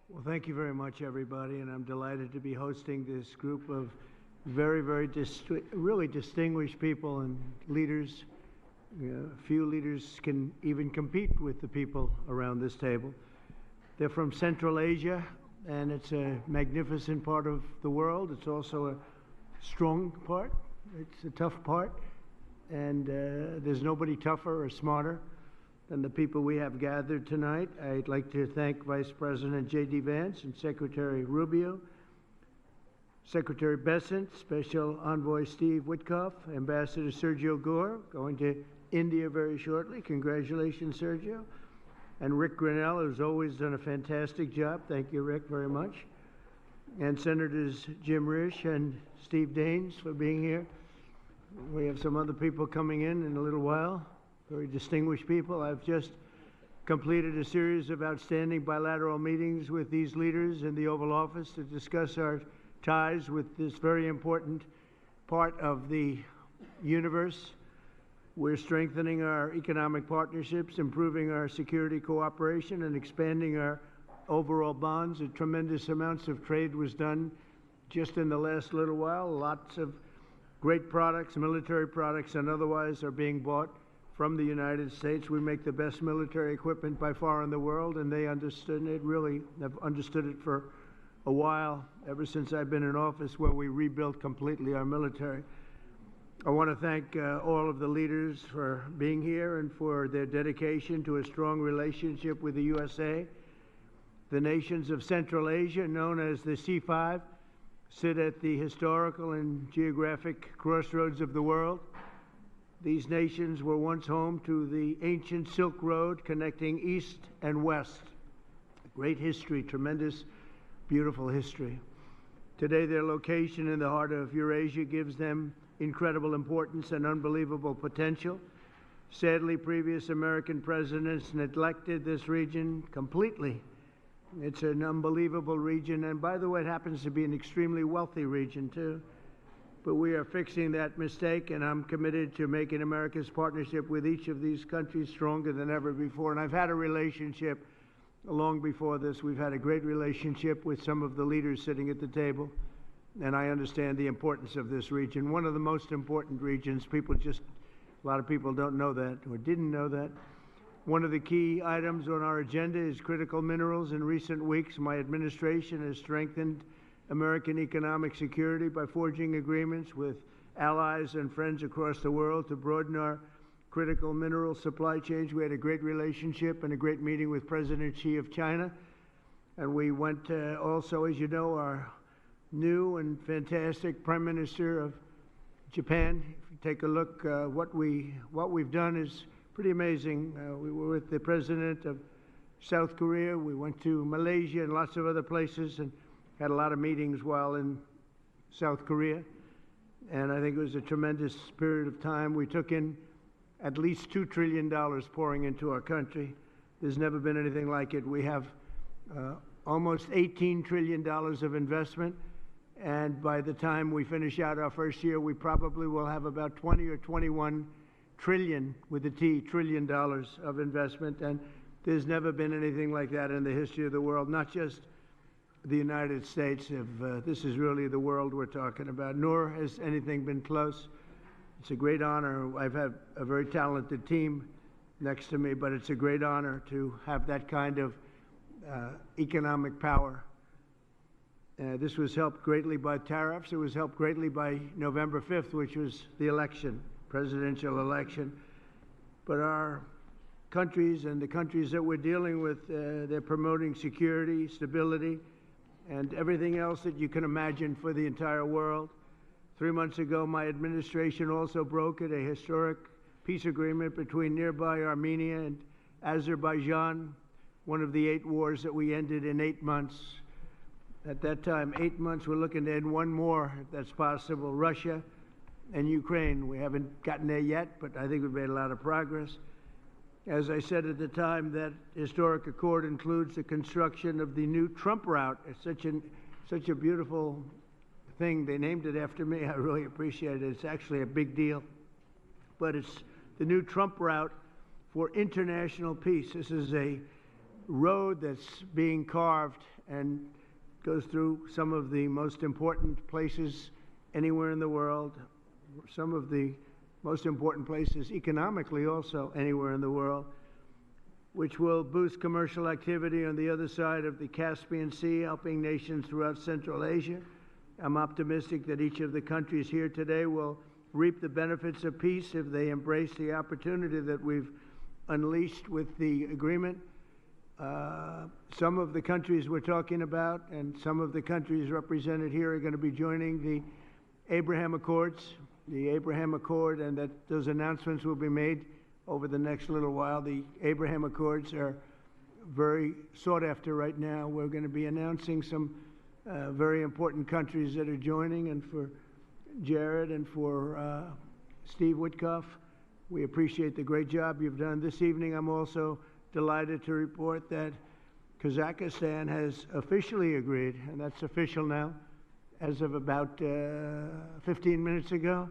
Well, thank you very much, everybody, and I'm delighted to be hosting this group of really distinguished people and leaders. Few leaders can even compete with the people around this table. They're from Central Asia, and it's a magnificent part of the world. It's also a strong part. It's a tough part, and there's nobody tougher or smarter than the people we have gathered tonight. I'd like to thank Vice President J.D. Vance and Secretary Rubio, Secretary Bessent, Special Envoy Steve Witkoff, Ambassador Sergio Gore, going to India very shortly. Congratulations, Sergio. And Rick Grinnell, who's always done a fantastic job. Thank you, Rick, very much. And Senators Jim Risch and Steve Daines for being here. We have some other people coming in a little while. Very distinguished people. I've just completed a series of outstanding bilateral meetings with these leaders in the Oval Office to discuss our ties with this very important part of the universe. We're strengthening our economic partnerships, improving our security cooperation, and expanding our overall bonds. A tremendous amounts of trade was done just in the last little while. Lots of great products, military products and otherwise, are being bought from the United States. We make the best military equipment by far in the world, and they understood it, really have understood it for a while, ever since I've been in office, where we rebuilt completely our military. I want to thank all of the leaders for being here and for their dedication to a strong relationship with the USA. The nations of Central Asia, known as the C5, sit at the historical and geographic crossroads of the world. These nations were once home to the ancient Silk Road connecting east and west. Great history, tremendous, beautiful history. Today, their location in the heart of Eurasia gives them incredible importance and unbelievable potential. Sadly, previous American presidents neglected this region completely. It's an unbelievable region, and by the way, it happens to be an extremely wealthy region, too. But we are fixing that mistake, and I'm committed to making America's partnership with each of these countries stronger than ever before. And I've had a relationship long before this. We've had a great relationship with some of the leaders sitting at the table, and I understand the importance of this region. One of the most important regions. A lot of people don't know that or didn't know that. One of the key items on our agenda is critical minerals. In recent weeks, my administration has strengthened American economic security by forging agreements with allies and friends across the world to broaden our critical mineral supply chains. We had a great relationship and a great meeting with President Xi of China. And we went also, as you know, our new and fantastic Prime Minister of Japan. If you take a look, what we've done is pretty amazing. We were with the President of South Korea. We went to Malaysia and lots of other places, and had a lot of meetings while in South Korea, and I think it was a tremendous period of time. We took in at least $2 trillion pouring into our country. There's never been anything like it. We have almost $18 trillion of investment, and by the time we finish out our first year, we probably will have about 20 or 21 trillion, with a T, trillion dollars of investment, and there's never been anything like that in the history of the world, not just the United States. This is really the world we're talking about, nor has anything been close. It's a great honor. I've had a very talented team next to me, but it's a great honor to have that kind of economic power. This was helped greatly by tariffs. It was helped greatly by November 5th, which was the election, presidential election. But our countries and the countries that we're dealing with, they're promoting security, stability, and everything else that you can imagine for the entire world. 3 months ago, my administration also brokered a historic peace agreement between nearby Armenia and Azerbaijan, one of the 8 wars that we ended in 8 months. At that time, 8 months, we're looking to end one more, if that's possible, Russia and Ukraine. We haven't gotten there yet, but I think we've made a lot of progress. As I said at the time, that historic accord includes the construction of the new Trump route. It's such a beautiful thing. They named it after me. I really appreciate it. It's actually a big deal. But it's the new Trump route for international peace. This is a road that's being carved and goes through some of the most important places anywhere in the world, some of the most important places economically also anywhere in the world, which will boost commercial activity on the other side of the Caspian Sea, helping nations throughout Central Asia. I'm optimistic that each of the countries here today will reap the benefits of peace if they embrace the opportunity that we've unleashed with the agreement. Some of the countries we're talking about and some of the countries represented here are going to be joining the Abraham Accords, and that those announcements will be made over the next little while. The Abraham Accords are very sought after right now. We're going to be announcing some very important countries that are joining, and for Jared and for Steve Witkoff, we appreciate the great job you've done this evening. I'm also delighted to report that Kazakhstan has officially agreed, and that's official now, as of about 15 minutes ago.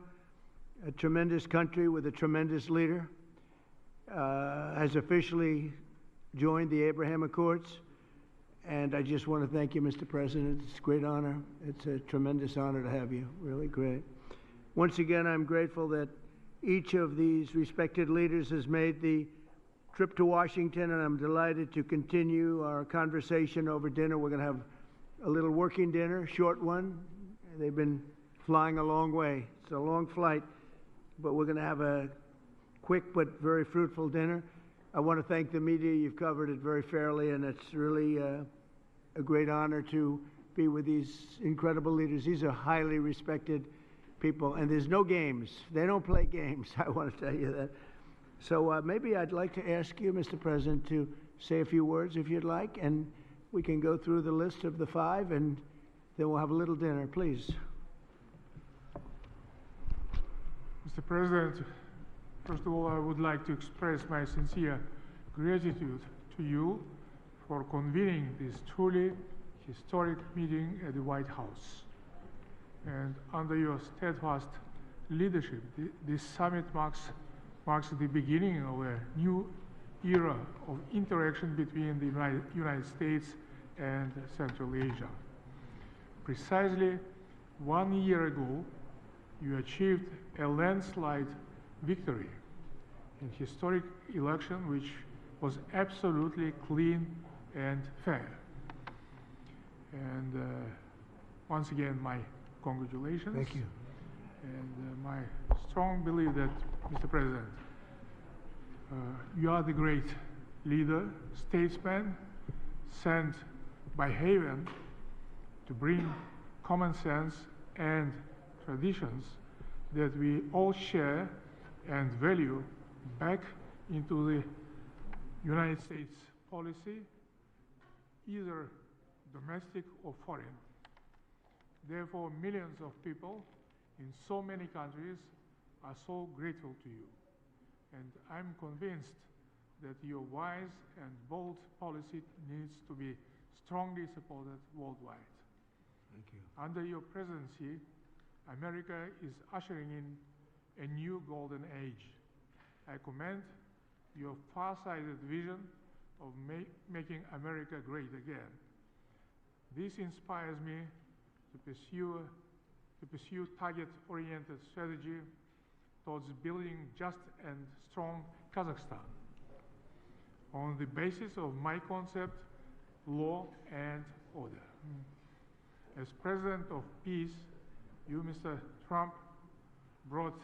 A tremendous country with a tremendous leader has officially joined the Abraham Accords. And I just want to thank you, Mr. President. It's a great honor. It's a tremendous honor to have you. Really great. Once again, I'm grateful that each of these respected leaders has made the trip to Washington, and I'm delighted to continue our conversation over dinner. We're going to have a little working dinner, short one. They've been flying a long way. It's a long flight, but we're going to have a quick but very fruitful dinner. I want to thank the media. You've covered it very fairly, and it's really a great honor to be with these incredible leaders. These are highly respected people, and there's no games. They don't play games, I want to tell you that. So maybe I'd like to ask you, Mr. President, to say a few words if you'd like, and we can go through the list of the 5, and then we'll have a little dinner, please. Mr. President, first of all, I would like to express my sincere gratitude to you for convening this truly historic meeting at the White House. And under your steadfast leadership, this summit marks the beginning of a new era of interaction between the United States and Central Asia. Precisely 1 year ago, you achieved a landslide victory in historic election which was absolutely clean and fair. And once again, my congratulations. Thank you. And my strong belief that, Mr. President, you are the great leader, statesman, sent by heaven to bring common sense and traditions that we all share and value back into the United States policy, either domestic or foreign. Therefore, millions of people in so many countries are so grateful to you. And I'm convinced that your wise and bold policy needs to be strongly supported worldwide. Thank you. Under your presidency, America is ushering in a new golden age. I commend your far-sighted vision of making America great again. This inspires me to pursue target-oriented strategy towards building just and strong Kazakhstan on the basis of my concept, law and order. As President of Peace, you, Mr. Trump, brought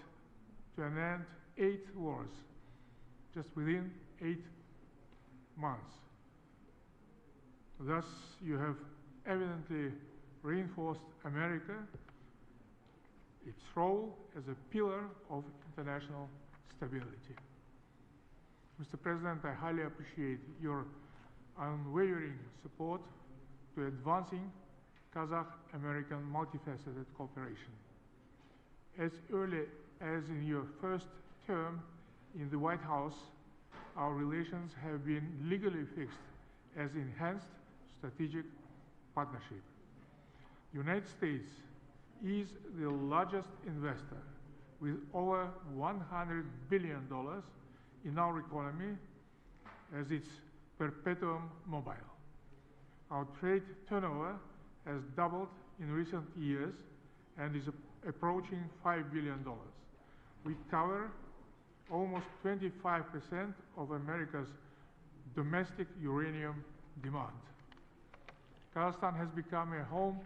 to an end 8 wars just within 8 months. Thus, you have evidently reinforced America, its role as a pillar of international stability. Mr. President, I highly appreciate your unwavering support to advancing Kazakh-American multifaceted cooperation. As early as in your first term in the White House, our relations have been legally fixed as enhanced strategic partnership. The United States is the largest investor with over $100 billion in our economy as its perpetuum mobile. Our trade turnover has doubled in recent years and is approaching $5 billion. We cover almost 25% of America's domestic uranium demand. Kazakhstan has become a home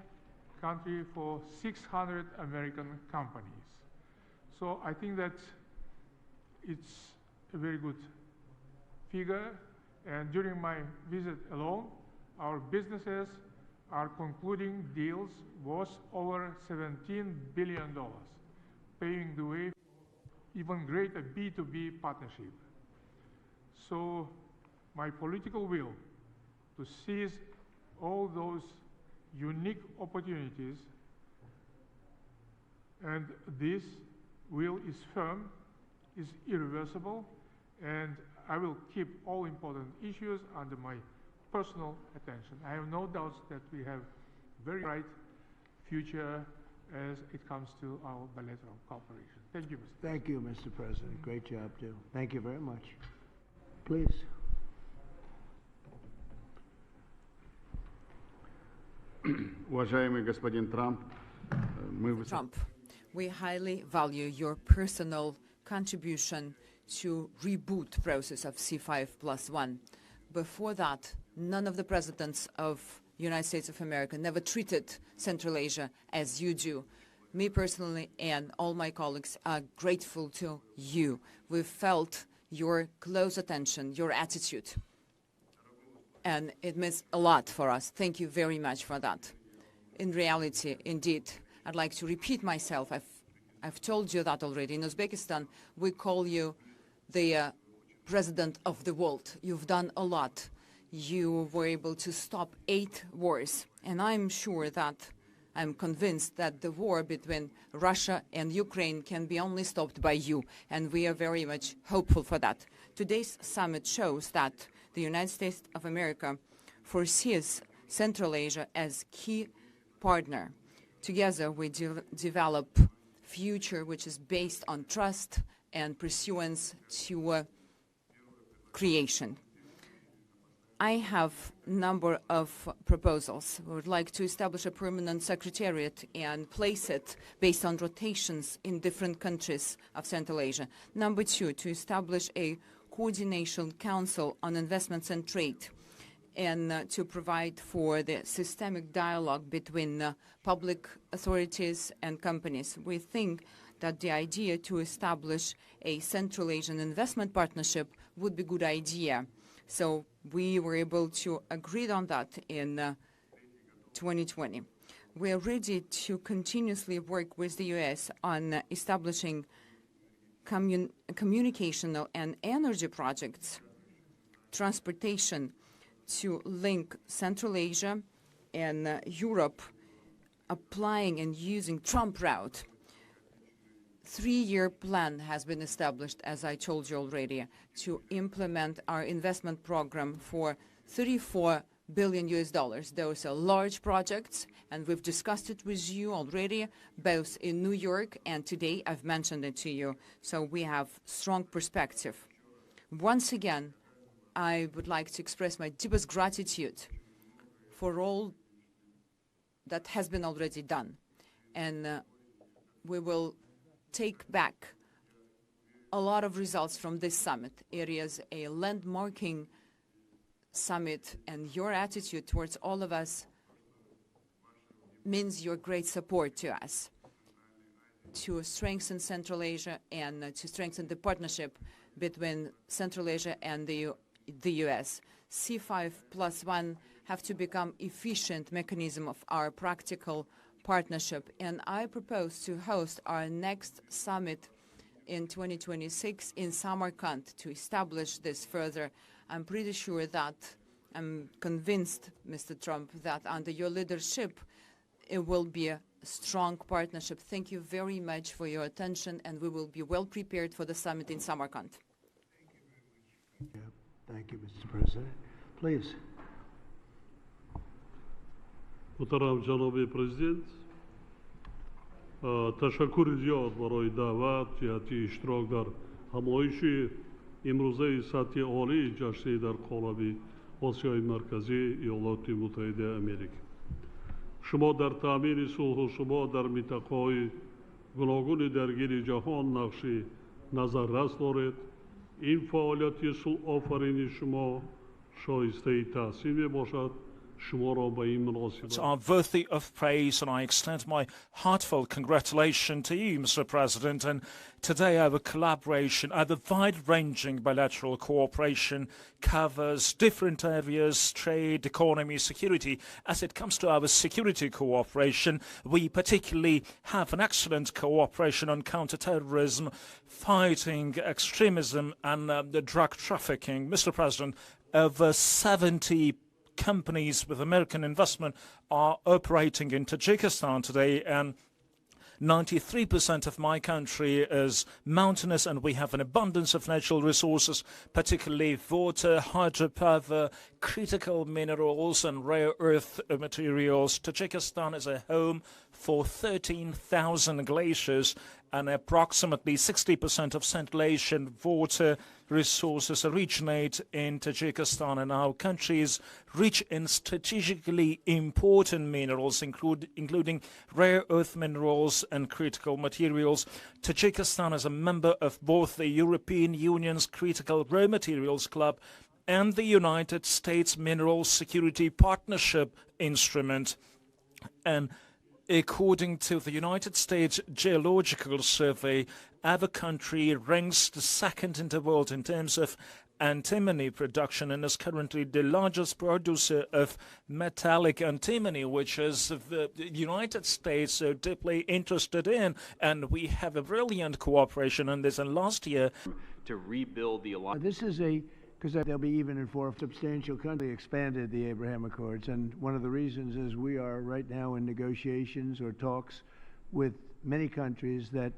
country for 600 American companies. So I think that it's a very good figure, and during my visit alone, our businesses are concluding deals worth over $17 billion, paving the way for even greater B2B partnership. So my political will to seize all those unique opportunities, and this will is firm, is irreversible, and I will keep all important issues under my personal attention. I have no doubts that we have very bright future as it comes to our bilateral cooperation. Thank you, Mr. Thank you, Mr. President. Great job, too. Thank you very much. Please. Уважаемый господин Трамп, Trump, we highly value your personal contribution to reboot process of C5+1. Before that, none of the presidents of United States of America never treated Central Asia as you do. Me personally and all my colleagues are grateful to you. We felt your close attention, your attitude, and it means a lot for us. Thank you very much for that. In reality, indeed, I'd like to repeat myself. I've told you that already. In Uzbekistan, we call you the president of the world. You've done a lot. You were able to stop 8 wars, and I'm convinced that the war between Russia and Ukraine can be only stopped by you, and we are very much hopeful for that. Today's summit shows that the United States of America foresees Central Asia as key partner. Together, we develop future which is based on trust and pursuance to creation. I have a number of proposals. We would like to establish a permanent secretariat and place it based on rotations in different countries of Central Asia. Number 2, to establish a coordination council on investments and trade, and to provide for the systemic dialogue between public authorities and companies. We think that the idea to establish a Central Asian investment partnership would be a good idea. So we were able to agree on that in 2020. We are ready to continuously work with the U.S. on establishing communicational and energy projects, transportation to link Central Asia and Europe, applying and using Trump route. 3-year plan has been established, as I told you already, to implement our investment program for $34 billion. Those are large projects, and we've discussed it with you already, both in New York and today I've mentioned it to you. So we have strong perspective. Once again, I would like to express my deepest gratitude for all that has been already done. And we will take back a lot of results from this summit. It is a landmarking summit, and your attitude towards all of us means your great support to us to strengthen Central Asia and to strengthen the partnership between Central Asia and the U.S. C5+1 have to become efficient mechanism of our practical partnership, and I propose to host our next summit in 2026 in Samarkand to establish this further. I'm pretty sure that, I'm convinced, Mr. Trump, that under your leadership it will be a strong partnership. Thank you very much for your attention, and we will be well prepared for the summit in Samarkand. Yeah, thank you, Mr. President. Please. محترم جناب پرزیدنت، تشکر زیاد برای دعوت جهتی اشتراک در همایش امروزه سطح عالی جشنی در قالب Осијај Маркази и Олоти Мутајде Америки. Шумо дар таъмини сулҳу шумо дар минтақаҳои гуногуни даргири ҷаҳон нақши назаррас доред. Ин фаъолияти сулҳофарини шумо шоистаи таҳсин мебошад. Шуморо ба ин муносибат are worthy of praise, and I extend my heartfelt congratulations to you, Mr. President. And today our collaboration, our wide-ranging bilateral cooperation covers different areas: trade, economy, security. As it comes to our security cooperation, we particularly have an excellent cooperation on counterterrorism, fighting extremism and the drug trafficking. Mr. President, over 70 companies with American investment are operating in Tajikistan today, and 93% of my country is mountainous, and we have an abundance of natural resources, particularly water, hydropower, critical minerals and rare earth materials. Tajikistan is a home for 13,000 glaciers, and approximately 60% of Central Asian water resources originate in Tajikistan, and our country is rich in strategically important minerals, including rare earth minerals and critical materials. Tajikistan is a member of both the European Union's Critical Raw Materials Club and the United States Mineral Security Partnership Instrument. And according to the United States Geological Survey, our country ranks the second in the world in terms of antimony production, and is currently the largest producer of metallic antimony, which is the United States so deeply interested in, and we have a brilliant cooperation on this. And last year, to rebuild the alliance. This is because they'll be even in for a substantial country expanded the Abraham Accords, and one of the reasons is we are right now in negotiations or talks with many countries that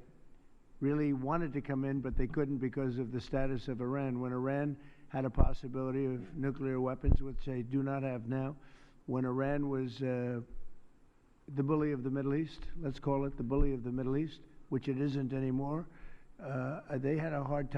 really wanted to come in, but they couldn't because of the status of Iran. When Iran had a possibility of nuclear weapons, which they do not have now, when Iran was the bully of the Middle East, let's call it the bully of the Middle East, which it isn't anymore, they had a hard time